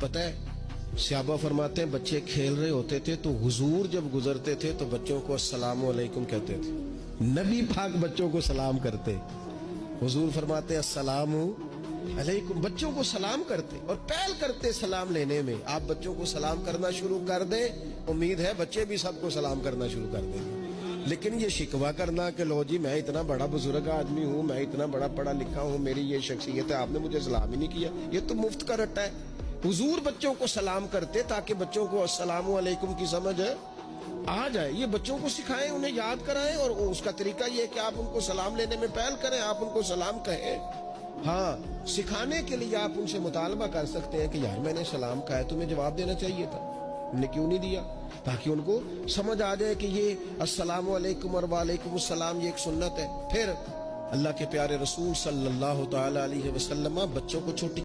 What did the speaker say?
पता है, सहाबा फरमाते हैं बच्चे खेल रहे होते थे तो हुजूर जब गुजरते थे तो बच्चों को अस्सलामु अलैकुम कहते थे। नबी पाक बच्चों को सलाम करते, हुजूर फरमाते अस्सलामु अलैकुम, बच्चों को सलाम करते और पहल करते सलाम लेने में। आप बच्चों को सलाम करना शुरू कर दें, उम्मीद है बच्चे भी सबको सलाम करना शुरू कर देंगे। लेकिन ये शिकवा करना कि लो जी मैं इतना बड़ा बुजुर्ग आदमी हूँ, मैं इतना बड़ा पढ़ा लिखा हूँ, मेरी ये शख्सियत है, आपने मुझे सलाम ही नहीं किया, ये तो मुफ्त का रट्टा है। हुजूर बच्चों को सलाम करते ताकि बच्चों को अस्सलामु अलैकुम की समझ आ जाए। ये बच्चों को सिखाएं, उन्हें याद कराएं, और उसका तरीका ये है कि आप उनको सलाम लेने में पहल करें, आप उनको सलाम कहें। हाँ, सिखाने के लिए आप उनसे मुतालबा कर सकते हैं कि यार मैंने सलाम कहा है, तुम्हें जवाब देना चाहिए था, हमने क्यों नहीं दिया, ताकि उनको समझ आ जाए कि ये अस्सलामु अलैकुम और वालेकुम अस्सलाम ये एक सुन्नत है। फिर अल्लाह के प्यारे रसूल सल्लल्लाहु तआला अलैहि वसल्लम बच्चों को छोटी